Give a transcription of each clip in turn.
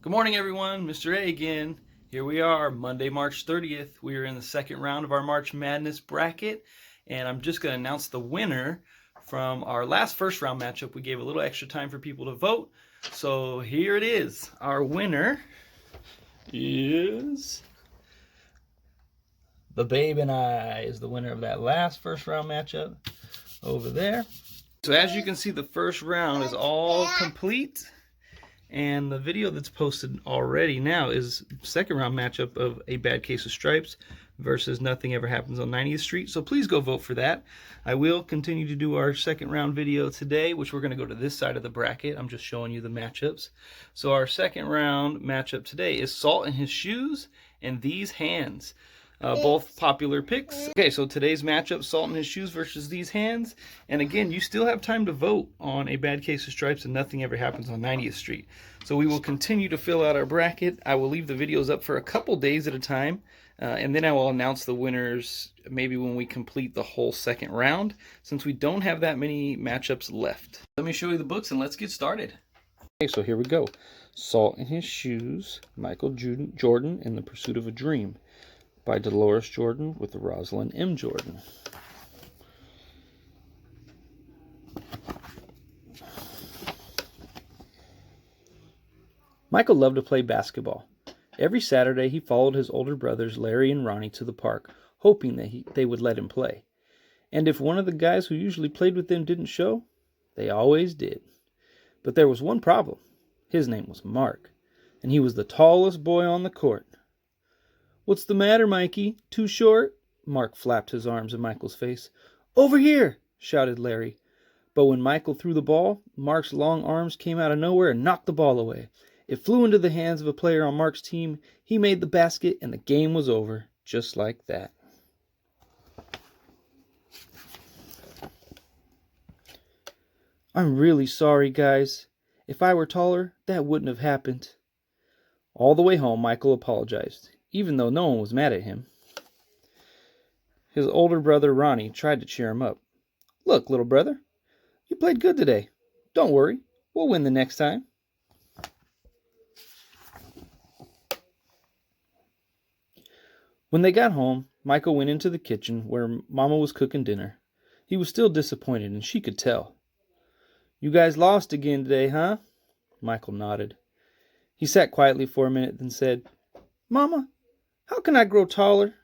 Good morning, everyone. Mr. A again. Here we are, Monday, March 30th. We are in the second round of our March Madness bracket, and I'm just going to announce the winner from our last first round matchup. We gave a little extra time for people to vote, so here it is. Our winner is the Babe and I is the winner of that last first round matchup over there. So as you can see, the first round is all complete. And the video that's posted already now is second round matchup of A Bad Case of Stripes versus Nothing Ever Happens on 90th Street. So please go vote for that. I will continue to do our second round video today, which we're going to go to this side of the bracket. I'm just showing you the matchups. So our second round matchup today is Salt in His Shoes and These Hands. Both popular picks. Okay, so today's matchup, Salt in His Shoes versus These Hands. And again, you still have time to vote on A Bad Case of Stripes and Nothing Ever Happens on 90th Street. So we will continue to fill out our bracket. I will leave the videos up for a couple days at a time. And then I will announce the winners maybe when we complete the whole second round, since we don't have that many matchups left. Let me show you the books and let's get started. Okay, so here we go. Salt in His Shoes, Michael Jordan in the Pursuit of a Dream, by Dolores Jordan with Rosalind M. Jordan. Michael loved to play basketball. Every Saturday he followed his older brothers Larry and Ronnie to the park, hoping that they would let him play. And if one of the guys who usually played with them didn't show, they always did. But there was one problem. His name was Mark, and he was the tallest boy on the court. "What's the matter, Mikey? Too short?" Mark flapped his arms in Michael's face. "Over here!" shouted Larry. But when Michael threw the ball, Mark's long arms came out of nowhere and knocked the ball away. It flew into the hands of a player on Mark's team. He made the basket, and the game was over, just like that. "I'm really sorry, guys. If I were taller, that wouldn't have happened." All the way home, Michael apologized, even though no one was mad at him. His older brother Ronnie tried to cheer him up. "Look, little brother, you played good today. Don't worry, we'll win the next time." When they got home, Michael went into the kitchen where Mama was cooking dinner. He was still disappointed, and she could tell. "You guys lost again today, huh?" Michael nodded. He sat quietly for a minute, then said, "Mama, how can I grow taller?"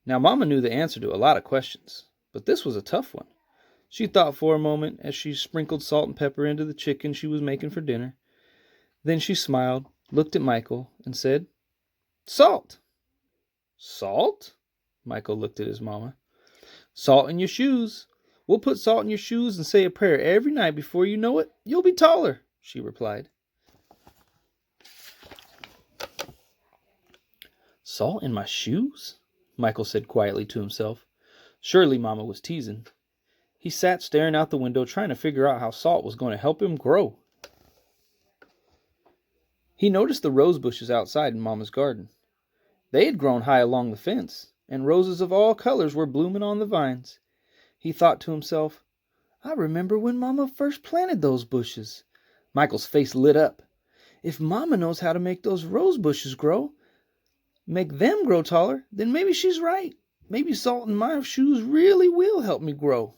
Now, Mama knew the answer to a lot of questions, but this was a tough one. She thought for a moment as she sprinkled salt and pepper into the chicken she was making for dinner. Then she smiled, looked at Michael, and said, "Salt." "Salt?" Michael looked at his mama. "Salt in your shoes. We'll put salt in your shoes and say a prayer every night. Before you know it, you'll be taller," she replied. "Salt in my shoes?" Michael said quietly to himself. Surely Mama was teasing. He sat staring out the window, trying to figure out how salt was going to help him grow. He noticed the rose bushes outside in Mama's garden. They had grown high along the fence, and roses of all colors were blooming on the vines. He thought to himself, "I remember when Mama first planted those bushes." Michael's face lit up. If Mama knows how to make those rose bushes make them grow taller, then maybe she's right. Maybe salt in my shoes really will help me grow.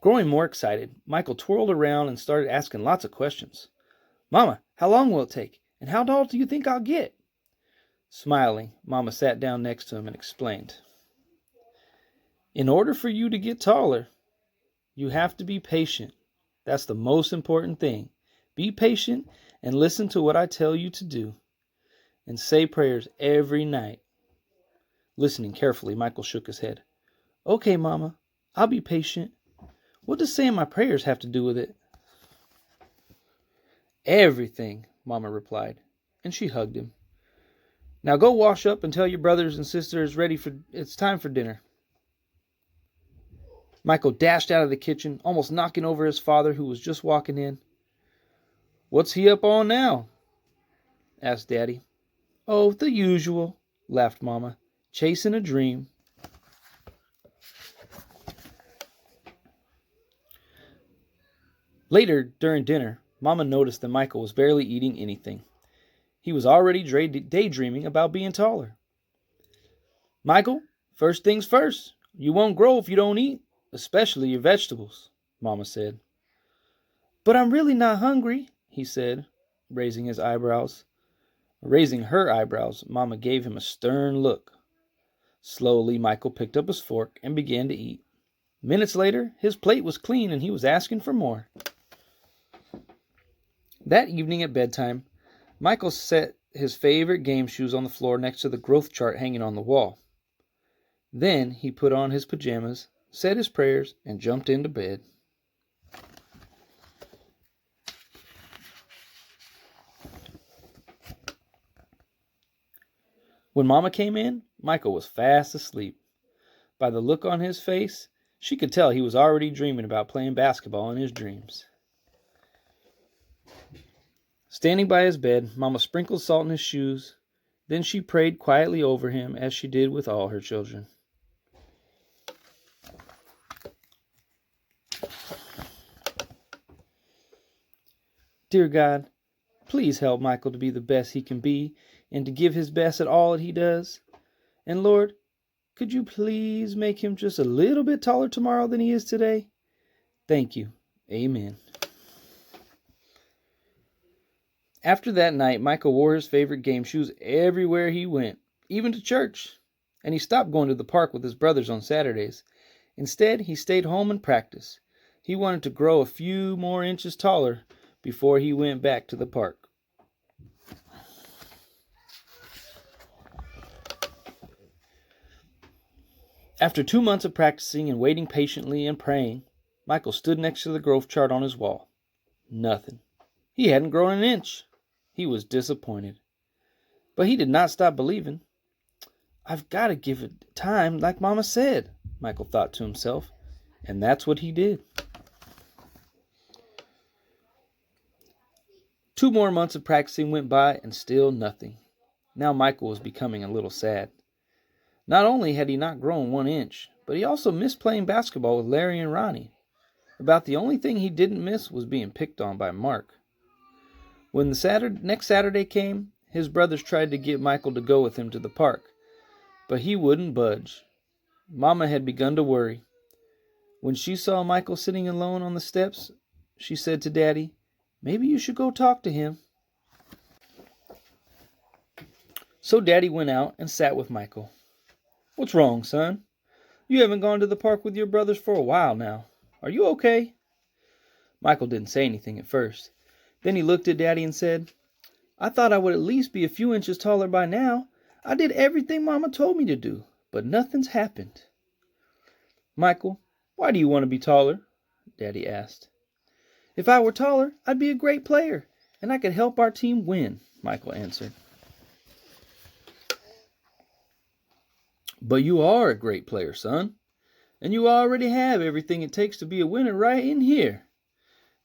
Growing more excited, Michael twirled around and started asking lots of questions. "Mama, how long will it take? And how tall do you think I'll get?" Smiling, Mama sat down next to him and explained. "In order for you to get taller, you have to be patient. That's the most important thing. Be patient and listen to what I tell you to do. And say prayers every night." Listening carefully, Michael shook his head. "Okay, Mama, I'll be patient. What does saying my prayers have to do with it?" "Everything," Mama replied, and she hugged him. "Now go wash up and tell your brothers and sisters it's time for dinner." Michael dashed out of the kitchen, almost knocking over his father, who was just walking in. "What's he up on now?" asked Daddy. "Oh, the usual," laughed Mama. "Chasing a dream." Later, during dinner, Mama noticed that Michael was barely eating anything. He was already daydreaming about being taller. "Michael, first things first. You won't grow if you don't eat, especially your vegetables," Mama said. "But I'm really not hungry," he said, raising his eyebrows. Raising her eyebrows, Mama gave him a stern look. Slowly, Michael picked up his fork and began to eat. Minutes later, his plate was clean and he was asking for more. That evening at bedtime, Michael set his favorite game shoes on the floor next to the growth chart hanging on the wall. Then he put on his pajamas, said his prayers, and jumped into bed. When Mama came in, Michael was fast asleep. By the look on his face, she could tell he was already dreaming about playing basketball in his dreams. Standing by his bed, Mama sprinkled salt in his shoes. Then she prayed quietly over him, as she did with all her children. "Dear God, please help Michael to be the best he can be and to give his best at all that he does. And Lord, could you please make him just a little bit taller tomorrow than he is today? Thank you. Amen." After that night, Michael wore his favorite game shoes everywhere he went, even to church. And he stopped going to the park with his brothers on Saturdays. Instead, he stayed home and practiced. He wanted to grow a few more inches taller before he went back to the park. After 2 months of practicing and waiting patiently and praying, Michael stood next to the growth chart on his wall. Nothing. He hadn't grown an inch. He was disappointed. But he did not stop believing. "I've got to give it time like Mama said," Michael thought to himself. And that's what he did. 2 more months of practicing went by and still nothing. Now Michael was becoming a little sad. Not only had he not grown 1 inch, but he also missed playing basketball with Larry and Ronnie. About the only thing he didn't miss was being picked on by Mark. When the next Saturday came, his brothers tried to get Michael to go with him to the park, but he wouldn't budge. Mama had begun to worry. When she saw Michael sitting alone on the steps, she said to Daddy, "Maybe you should go talk to him." So Daddy went out and sat with Michael. "What's wrong, son? You haven't gone to the park with your brothers for a while now. Are you okay?" Michael didn't say anything at first. Then he looked at Daddy and said, "I thought I would at least be a few inches taller by now. I did everything Mama told me to do, but nothing's happened." "Michael, why do you want to be taller?" Daddy asked. "If I were taller, I'd be a great player, and I could help our team win," Michael answered. "But you are a great player, son, and you already have everything it takes to be a winner right in here."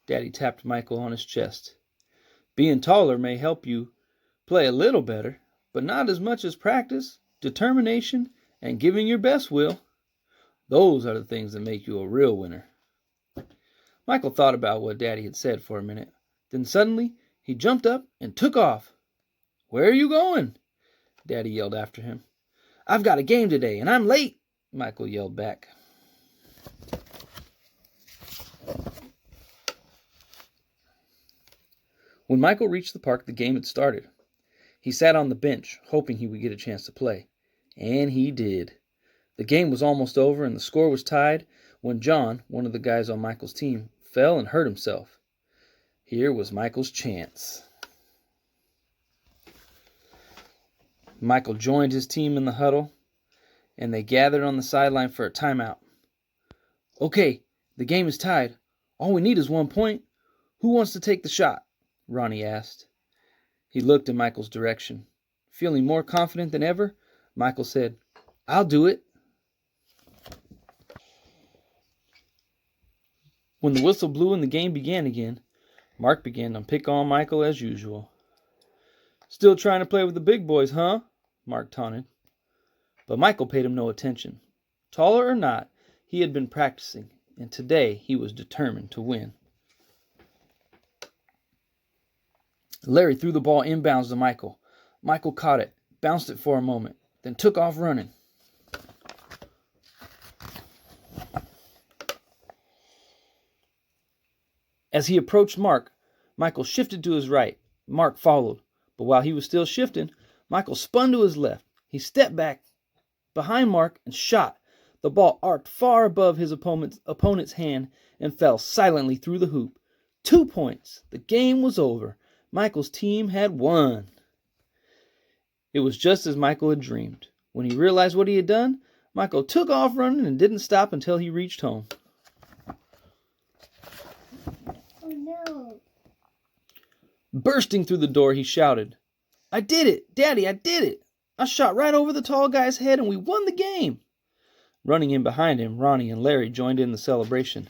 Daddy tapped Michael on his chest. "Being taller may help you play a little better, but not as much as practice, determination, and giving your best will. Those are the things that make you a real winner." Michael thought about what Daddy had said for a minute. Then suddenly he jumped up and took off. "Where are you going?" Daddy yelled after him. "I've got a game today, and I'm late," Michael yelled back. When Michael reached the park, the game had started. He sat on the bench, hoping he would get a chance to play. And he did. The game was almost over, and the score was tied when John, one of the guys on Michael's team, fell and hurt himself. Here was Michael's chance. Michael joined his team in the huddle, and they gathered on the sideline for a timeout. "Okay, the game is tied. All we need is 1 point. Who wants to take the shot?" Ronnie asked. He looked in Michael's direction. Feeling more confident than ever, Michael said, "I'll do it." When the whistle blew and the game began again, Mark began to pick on Michael as usual. "Still trying to play with the big boys, huh?" Mark taunted. But Michael paid him no attention. Taller or not, he had been practicing, and today he was determined to win. Larry threw the ball inbounds to Michael. Michael caught it, bounced it for a moment, then took off running. As he approached Mark, Michael shifted to his right. Mark followed, but while he was still shifting, Michael spun to his left. He stepped back behind Mark and shot. The ball arced far above his opponent's hand and fell silently through the hoop. 2 points. The game was over. Michael's team had won. It was just as Michael had dreamed. When he realized what he had done, Michael took off running and didn't stop until he reached home. Oh no. Bursting through the door, he shouted, "I did it! Daddy, I did it! I shot right over the tall guy's head and we won the game!" Running in behind him, Ronnie and Larry joined in the celebration.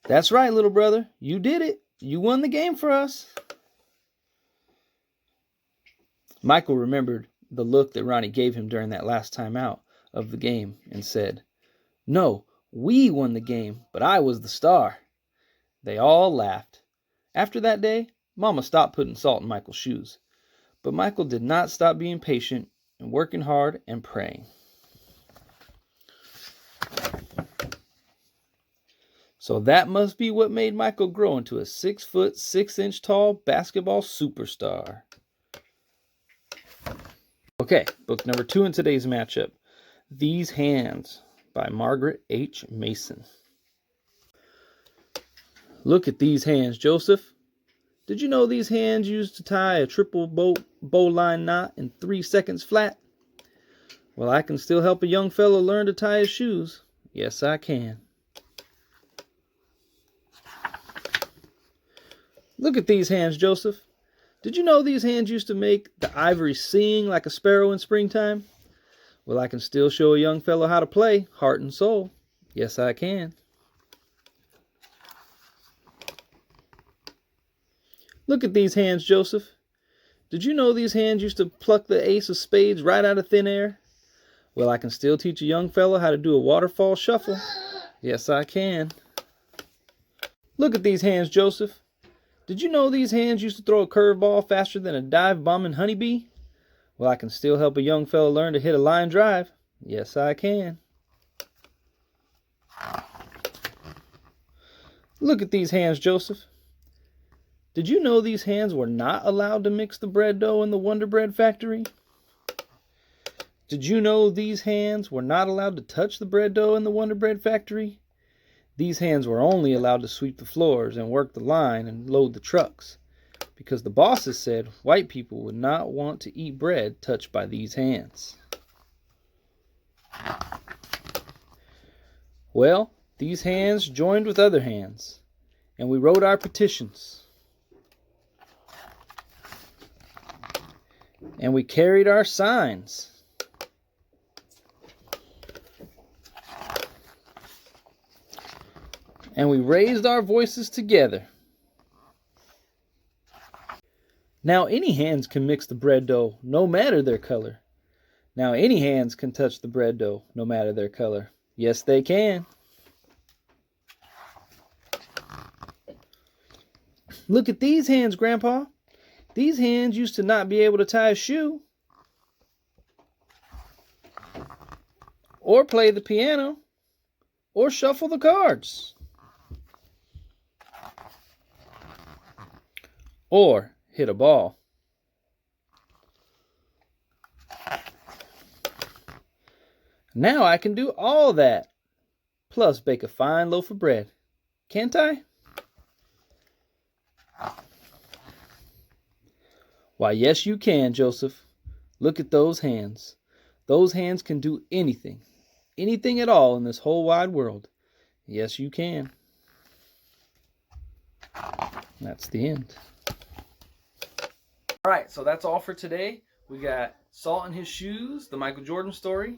"That's right, little brother. You did it. You won the game for us." Michael remembered the look that Ronnie gave him during that last time out of the game and said, "No, we won the game, but I was the star." They all laughed. After that day, Mama stopped putting salt in Michael's shoes. But Michael did not stop being patient and working hard and praying. So that must be what made Michael grow into a 6 6 inch tall basketball superstar. Okay, book number 2 in today's matchup, These Hands by Margaret H. Mason. Look at these hands, Joseph. Did you know these hands used to tie a triple bowline knot in 3 seconds flat? Well, I can still help a young fellow learn to tie his shoes. Yes, I can. Look at these hands, Joseph. Did you know these hands used to make the ivory sing like a sparrow in springtime? Well, I can still show a young fellow how to play, heart and soul. Yes, I can. Look at these hands, Joseph. Did you know these hands used to pluck the ace of spades right out of thin air? Well, I can still teach a young fellow how to do a waterfall shuffle. Yes, I can. Look at these hands, Joseph. Did you know these hands used to throw a curveball faster than a dive-bombing honeybee? Well, I can still help a young fellow learn to hit a line drive. Yes, I can. Look at these hands, Joseph. Did you know these hands were not allowed to mix the bread dough in the Wonder Bread factory? Did you know these hands were not allowed to touch the bread dough in the Wonder Bread factory? These hands were only allowed to sweep the floors and work the line and load the trucks, because the bosses said white people would not want to eat bread touched by these hands. Well, these hands joined with other hands, and we wrote our petitions. And we carried our signs. And we raised our voices together. Now any hands can mix the bread dough, no matter their color. Now any hands can touch the bread dough, no matter their color. Yes, they can. Look at these hands, Grandpa. These hands used to not be able to tie a shoe, or play the piano, or shuffle the cards, or hit a ball. Now I can do all that, plus bake a fine loaf of bread. Can't I? Why, yes, you can, Joseph. Look at those hands. Those hands can do anything. Anything at all in this whole wide world. Yes, you can. That's the end. All right, so that's all for today. We got Salt in His Shoes, the Michael Jordan story,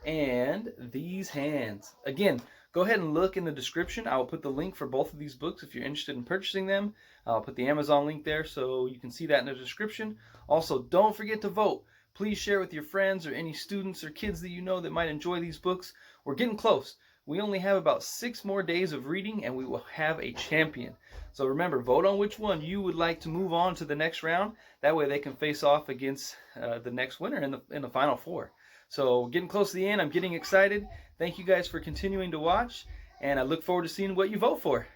and These Hands. Again, go ahead and look in the description. I will put the link for both of these books if you're interested in purchasing them. I'll put the Amazon link there so you can see that in the description. Also, don't forget to vote. Please share with your friends or any students or kids that you know that might enjoy these books. We're getting close. We only have about 6 more days of reading and we will have a champion. So remember, vote on which one you would like to move on to the next round. That way they can face off against the next winner in the final 4. So getting close to the end, I'm getting excited. Thank you guys for continuing to watch, and I look forward to seeing what you vote for.